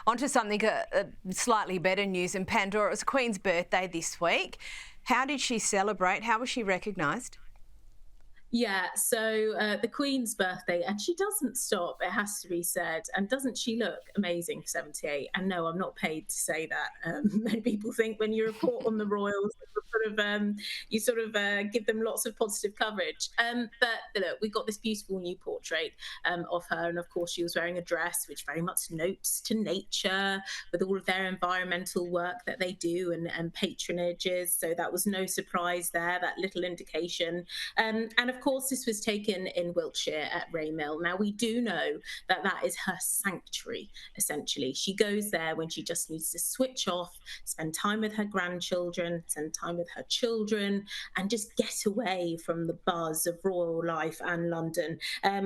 On to something slightly better news in Pandora. It was Queen's birthday this week. How did she celebrate? How was she recognised? Yeah, so the Queen's birthday, and she doesn't stop, it has to be said. And doesn't she look amazing for 78? And no, I'm not paid to say that. Many people think when you report on the royals, you sort of give them lots of positive coverage. But look, we got this beautiful new portrait of her. And of course, she was wearing a dress which very much notes to nature with all of their environmental work that they do and patronages. So that was no surprise there, that little indication. And of course, this was taken in Wiltshire at Raymill. Now, we do know that that is her sanctuary, essentially. She goes there when she just needs to switch off, spend time with her grandchildren, spend time with her children, and just get away from the buzz of royal life and London.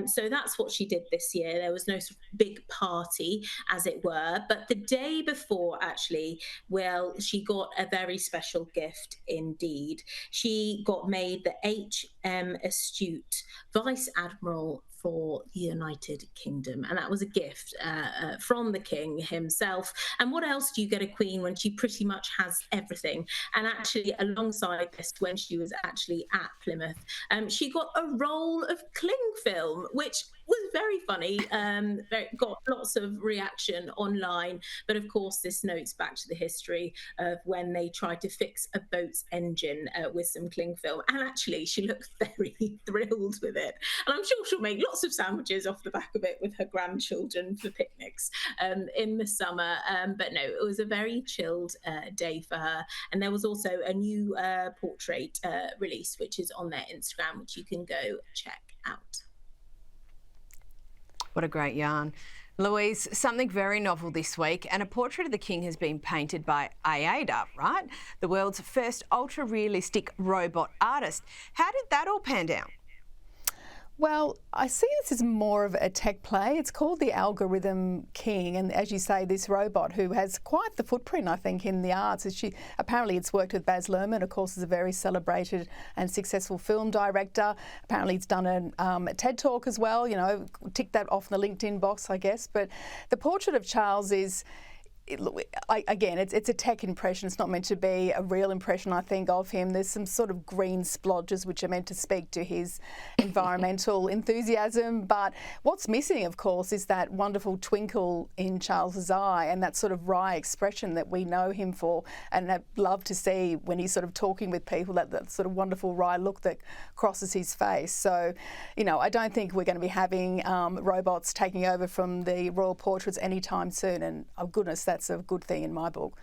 So that's what she did this year. There was no sort of big party, as it were. But the day before, actually, well, she got a very special gift indeed. She got made the HM Astute Vice Admiral for the United Kingdom. And that was a gift from the King himself. And what else do you get a Queen when she pretty much has everything? And actually, alongside this, when she was actually at Plymouth, she got a roll of cling film, which was very funny, got lots of reaction online. But of course, this notes back to the history of when they tried to fix a boat's engine with some cling film. And actually, she looked very thrilled with it. And I'm sure she'll make lots of sandwiches off the back of it with her grandchildren for picnics in the summer. But no, it was a very chilled day for her. And there was also a new portrait release, which is on their Instagram, which you can go check out. What a great yarn. Louise, something very novel this week, and a portrait of the King has been painted by Aida, right? The world's first ultra-realistic robot artist. How did that all pan out? Well, I see this as more of a tech play. It's called the Algorithm King, and as you say, this robot who has quite the footprint, I think, in the arts. Apparently it's worked with Baz Luhrmann, of course, is a very celebrated and successful film director. Apparently it's done a TED Talk as well, you know, tick that off in the LinkedIn box, I guess. But the portrait of Charles is... Again, it's a tech impression. It's not meant to be a real impression, I think, of him. There's some sort of green splodges which are meant to speak to his environmental enthusiasm. But what's missing, of course, is that wonderful twinkle in Charles's eye and that sort of wry expression that we know him for and have loved to see when he's sort of talking with people, that sort of wonderful wry look that crosses his face. So, you know, I don't think we're going to be having robots taking over from the royal portraits anytime soon. And, oh goodness, that's a good thing in my book.